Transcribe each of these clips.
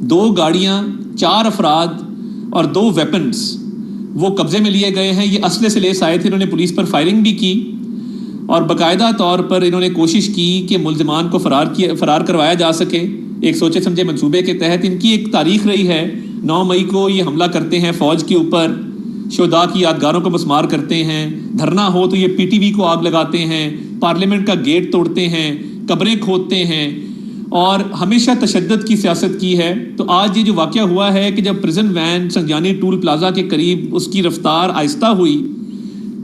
2 गाड़ियां, 4 अफराद और 2 वेपन्स वो कब्जे में लिए गए हैं। ये असले से लेस आए थे, इन्होंने पुलिस पर फायरिंग भी की और बाकायदा तौर पर इन्होंने कोशिश की कि मुल्ज़िमान को फ़रार करवाया जा सके। एक सोचे समझे मंसूबे के तहत इनकी एक तारीख रही है। 9 मई को ये हमला करते हैं फ़ौज के ऊपर, शुहदा की यादगारों को मस्मार करते हैं, धरना हो तो ये PTV को आग लगाते हैं, पार्लियामेंट का गेट तोड़ते हैं, कब्रें खोदते हैं और हमेशा तशद्दुद की सियासत की है। तो आज ये जो वाक़या हुआ है कि जब प्रिजन वैन संजानी टूल प्लाजा के करीब उसकी रफ्तार आहिस्ता हुई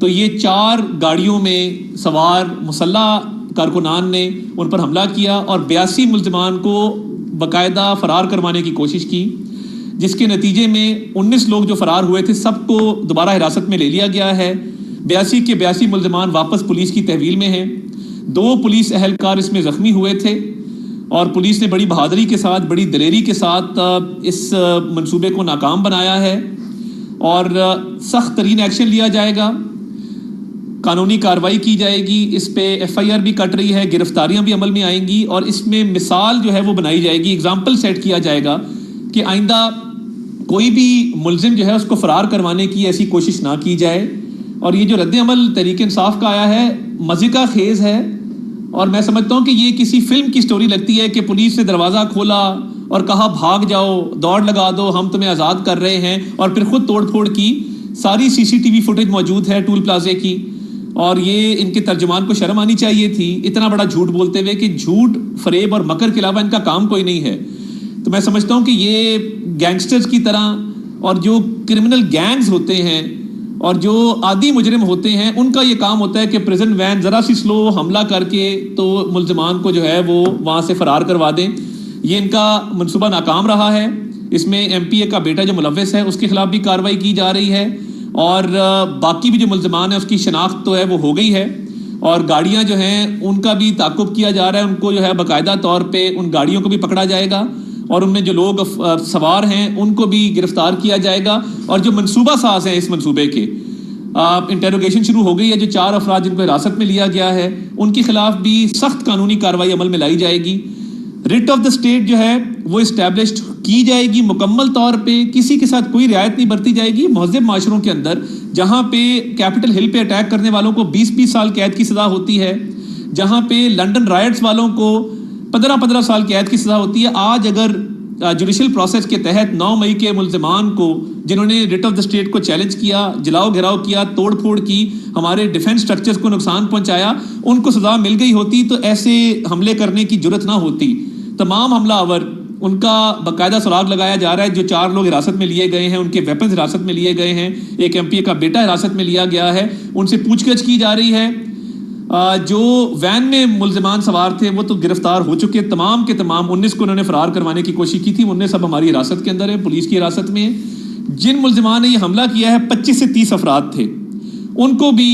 तो ये 4 गाड़ियों में सवार मुसल्लह कारकुनान ने उन पर हमला किया और 82 मुल्ज़िमान को बाकायदा फ़रार करवाने की कोशिश की, जिसके नतीजे में 19 लोग जो फ़रार हुए थे सबको दोबारा हिरासत में ले लिया गया है। 82 के 82 मुल्ज़िमान वापस पुलिस की तहवील में हैं। 2 पुलिस अहलकार इसमें ज़ख्मी हुए थे और पुलिस ने बड़ी बहादुरी के साथ, बड़ी दलेरी के साथ इस मंसूबे को नाकाम बनाया है और सख्त तरीन एक्शन लिया जाएगा, कानूनी कार्रवाई की जाएगी। इस पे FIR भी कट रही है, गिरफ्तारियां भी अमल में आएंगी और इसमें मिसाल जो है वो बनाई जाएगी, एग्जाम्पल सेट किया जाएगा कि आइंदा कोई भी मुल्ज़िम जो है उसको फ़रार करवाने की ऐसी कोशिश ना की जाए। और ये जो रद्द अमल तहरीक इंसाफ का आया है मज़े का खेज़ है और मैं समझता हूँ कि ये किसी फिल्म की स्टोरी लगती है कि पुलिस ने दरवाज़ा खोला और कहा भाग जाओ, दौड़ लगा दो, हम तुम्हें आज़ाद कर रहे हैं और फिर खुद तोड़ फोड़ की। सारी CCTV फुटेज मौजूद है टूल प्लाजे की और ये इनके तर्जुमान को शर्म आनी चाहिए थी इतना बड़ा झूठ बोलते हुए कि झूठ, फरेब और मकर के अलावा इनका काम कोई नहीं है। तो मैं समझता हूँ कि ये गैंगस्टर्स की तरह और जो क्रिमिनल गैंग्स होते हैं और जो आदि मुजरिम होते हैं उनका ये काम होता है कि प्रिजन वैन ज़रा सी स्लो हमला करके तो मुल्ज़िमान को जो है वो वहाँ से फ़रार करवा दें। ये इनका मंसूबा नाकाम रहा है। इसमें MPA का बेटा जो मुलव्विस है उसके खिलाफ भी कार्रवाई की जा रही है और बाकी भी जो मुल्ज़िमान है उसकी शनाख्त तो है वो हो गई है और गाड़ियाँ जो हैं उनका भी ताक़ुब किया जा रहा है। उनको जो है बाकायदा तौर पर उन गाड़ियों को भी पकड़ा जाएगा और उनमें जो लोग सवार हैं उनको भी गिरफ्तार किया जाएगा और जो मंसूबा साज हैं इस मंसूबे के इंटेरोगेशन शुरू हो गई है। जो 4 अफराद जिनको हिरासत में लिया गया है उनके खिलाफ भी सख्त कानूनी कार्रवाई अमल में लाई जाएगी। रिट ऑफ द स्टेट जो है वो इस्टेब्लिश की जाएगी मुकम्मल तौर पे, किसी के साथ कोई रियायत नहीं बरती जाएगी। महज़ब माशरों के अंदर जहाँ पे कैपिटल हिल पे अटैक करने वालों को 20-20 साल कैद की सज़ा होती है, जहाँ पे लंदन राइट्स वालों को 15-15 साल कैद की सज़ा होती है, आज अगर जुडिशल प्रोसेस के तहत 9 मई के मुल्ज़िमान को जिन्होंने रिट ऑफ द स्टेट को चैलेंज किया, जलाओ घिराव किया, तोड़ फोड़ की, हमारे डिफेंस स्ट्रक्चर्स को नुकसान पहुंचाया, उनको सज़ा मिल गई होती तो ऐसे हमले करने की जुर्रत ना होती। तमाम हमलावर उनका बाकायदा सुराग लगाया जा रहा है। जो 4 लोग हिरासत में लिए गए हैं उनके वेपन्स हिरासत में लिए गए हैं, एक MPA का बेटा हिरासत में लिया गया है, उनसे पूछगछ की जा रही है। जो वैन में मुल्ज़िमान सवार थे वो तो गिरफ्तार हो चुके, तमाम के तमाम 19 को उन्होंने फ़रार करवाने की कोशिश की थी। 19 सब हमारी हिरासत के अंदर है, पुलिस की हिरासत में है। जिन मुल्ज़िमान ने ये हमला किया है 25 से 30 अफराद थे, उनको भी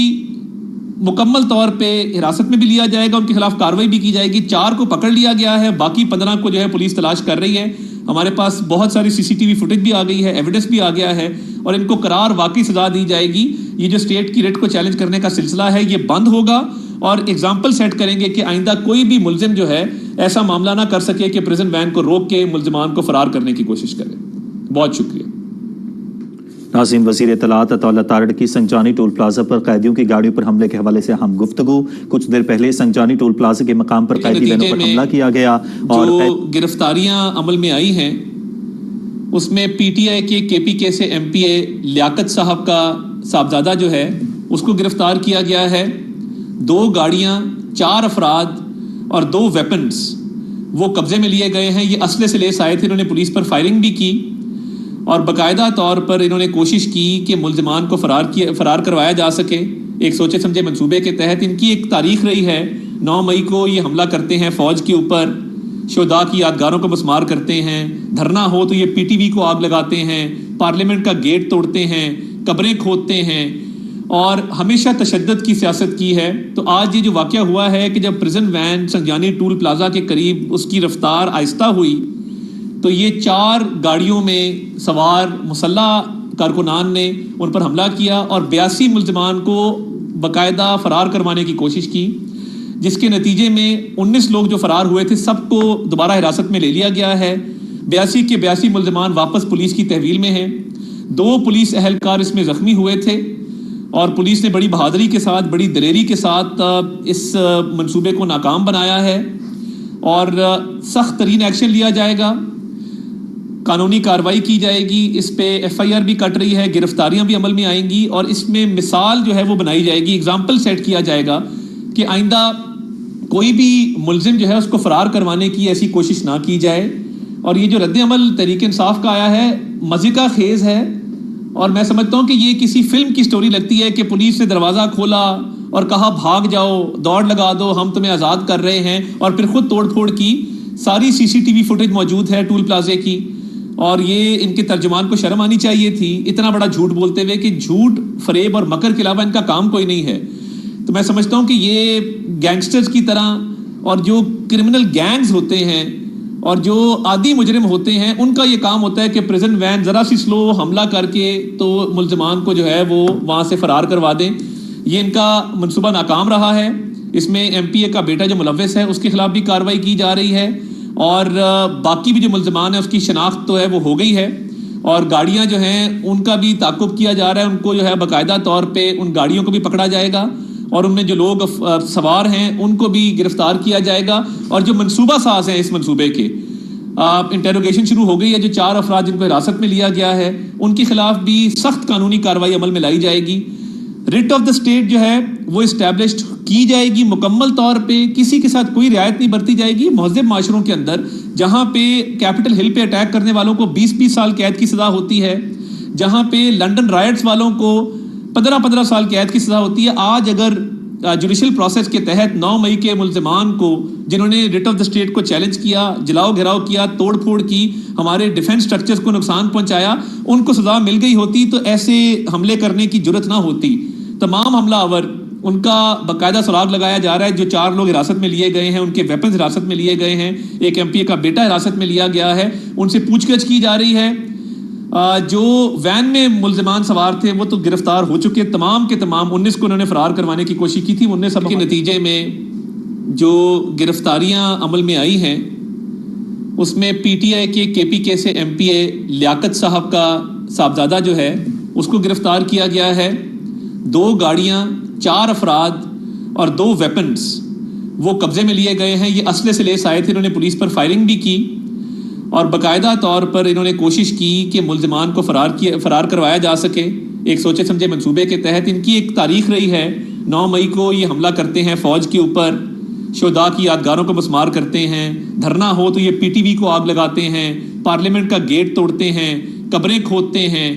मुकम्मल तौर पे हिरासत में भी लिया जाएगा, उनके खिलाफ कार्रवाई भी की जाएगी। 4 को पकड़ लिया गया है, बाकी 15 को जो है पुलिस तलाश कर रही है। हमारे पास बहुत सारी CCTV फुटेज भी आ गई है, एविडेंस भी आ गया है और इनको करार वाकई सज़ा दी जाएगी। ये जो स्टेट की रिट को चैलेंज करने का सिलसिला है ये बंद होगा और एग्जाम्पल सेट करेंगे कि आइंदा कोई भी मुल्ज़िम जो है ऐसा मामला ना कर सके कि प्रिजन वैन को रोक के मुल्ज़िमान को फ़रार करने की कोशिश करे। बहुत शुक्रिया। नाज़रीन, वज़ीर इत्तलात अताउल्लाह तारड़ की संजानी टोल प्लाजा पर कैदियों की गाड़ियों पर हमले के हवाले से हम गुफ्तगू। कुछ देर पहले संजानी टोल प्लाजा के मकाम पर कैदी वैनों पर हमला किया गया और जो गिरफ्तारियां अमल में आई हैं उसमें PTI के KPK से MPA लियाकत साहब का साहबजादा जो है उसको गिरफ्तार किया गया है। 2 गाड़ियां, 4 अफराद और 2 वेपन्स वो कब्जे में लिए गए हैं। ये असले से लेस आए थे, इन्होंने पुलिस पर फायरिंग भी की और बाकायदा तौर पर इन्होंने कोशिश की कि मुल्ज़िमान को फ़रार करवाया जा सके। एक सोचे समझे मंसूबे के तहत इनकी एक तारीख रही है। 9 मई को ये हमला करते हैं फ़ौज के ऊपर, शुहदा की यादगारों को मस्मार करते हैं, धरना हो तो ये PTV को आग लगाते हैं, पार्लियामेंट का गेट तोड़ते हैं, कब्रें खोदते हैं और हमेशा तशद्दुद की सियासत की है। तो आज ये जो वाक़या हुआ है कि जब प्रिजन वैन संजानी टूल प्लाजा के करीब उसकी रफ्तार आहिस्ता हुई तो ये 4 गाड़ियों में सवार मुसल्लह कारकुनान ने उन पर हमला किया और 82 मुल्ज़िमान को बाकायदा फ़रार करवाने की कोशिश की, जिसके नतीजे में 19 लोग जो फ़रार हुए थे सबको दोबारा हिरासत में ले लिया गया है। 82 के 82 मुल्ज़िमान वापस पुलिस की तहवील में हैं। 2 पुलिस एहलकार इसमें ज़ख्मी हुए थे और पुलिस ने बड़ी बहादुरी के साथ, बड़ी दलेरी के साथ इस मंसूबे को नाकाम बनाया है और सख्त तरीन एक्शन लिया जाएगा, कानूनी कार्रवाई की जाएगी। इस पे FIR भी कट रही है, गिरफ्तारियां भी अमल में आएंगी और इसमें मिसाल जो है वो बनाई जाएगी, एग्जाम्पल सेट किया जाएगा कि आइंदा कोई भी मुल्जिम जो है उसको फरार करवाने की ऐसी कोशिश ना की जाए। और ये जो रद्द-ए-अमल तहरीक इंसाफ का आया है, मज़े का खेज़ है और मैं समझता हूँ कि ये किसी फिल्म की स्टोरी लगती है कि पुलिस ने दरवाज़ा खोला और कहा भाग जाओ, दौड़ लगा दो, हम तुम्हें आज़ाद कर रहे हैं, और फिर खुद तोड़ फोड़ की। सारी CCTV फुटेज मौजूद है टूल प्लाजे की और ये इनके तर्जुमान को शर्म आनी चाहिए थी इतना बड़ा झूठ बोलते हुए कि झूठ, फरेब और मकर के अलावा इनका काम कोई नहीं है। तो मैं समझता हूँ कि ये गैंगस्टर्स की तरह और जो क्रिमिनल गैंग्स होते हैं और जो आदि मुजरिम होते हैं, उनका ये काम होता है कि प्रिजन वैन ज़रा सी स्लो हमला करके तो मुल्ज़िमान को जो है वो वहाँ से फरार करवा दें। ये इनका मनसूबा नाकाम रहा है। इसमें MPA का बेटा जो मुलव्विस है उसके खिलाफ भी कार्रवाई की जा रही है और बाकी भी जो मुल्ज़िमान है उसकी शनाख्त तो है वो हो गई है और गाड़ियाँ जो हैं उनका भी ताक़ुब किया जा रहा है। उनको जो है बाकायदा तौर पे उन गाड़ियों को भी पकड़ा जाएगा और उनमें जो लोग सवार हैं उनको भी गिरफ्तार किया जाएगा। और जो मनसूबा साज हैं इस मनसूबे के, इंटेरोगेशन शुरू हो गई है। जो 4 अफराद जिनको हिरासत में लिया गया है उनके खिलाफ भी सख्त कानूनी कार्रवाई अमल में लाई जाएगी। रिट ऑफ द स्टेट जो है वो इस्टेब्लिश्ड की जाएगी मुकम्मल तौर पे, किसी के साथ कोई रियायत नहीं बरती जाएगी। महज़ब माशरों के अंदर जहाँ पे कैपिटल हिल पे अटैक करने वालों को 20-20 साल कैद की सज़ा होती है, जहाँ पे लंदन राइट्स वालों को 15-15 साल कैद की सज़ा होती है, आज अगर जुडिशल प्रोसेस के तहत 9 मई के मुल्ज़िमान को जिन्होंने रिट ऑफ द स्टेट को चैलेंज किया, जलाओ घिराव किया, तोड़ फोड़ की, हमारे डिफेंस स्ट्रक्चर्स को नुकसान पहुंचाया, उनको सज़ा मिल गई होती तो ऐसे हमले करने की जुर्रत ना होती। तमाम हमलावर उनका बाकायदा सुराग लगाया जा रहा है। जो 4 लोग हिरासत में लिए गए हैं उनके वेपन्स हिरासत में लिए गए हैं, एक MPA का बेटा हिरासत में लिया गया है, उनसे पूछगछ की जा रही है। जो वैन में मुल्ज़िमान सवार थे वो तो गिरफ्तार हो चुके, तमाम के तमाम 19 को उन्होंने फरार करवाने की कोशिश की थी। 19 सब के नतीजे में जो गिरफ्तारियां अमल में आई हैं उसमें PTI के KPK से MPA लियाकत साहब का साहबजादा जो है उसको गिरफ्तार किया गया है। 2 गाड़ियां, 4 अफराद और 2 वेपन्स वो कब्जे में लिए गए हैं। ये असले से लेस आए थे, इन्होंने पुलिस पर फायरिंग भी की और बाकायदा तौर पर इन्होंने कोशिश की कि मुल्ज़िमान को फरार करवाया जा सके। एक सोचे समझे मंसूबे के तहत इनकी एक तारीख रही है। 9 मई को ये हमला करते हैं फ़ौज के ऊपर, शुहदा की यादगारों को मस्मार करते हैं, धरना हो तो ये PTV को आग लगाते हैं, पार्लियामेंट का गेट तोड़ते हैं, कब्रें खोदते हैं,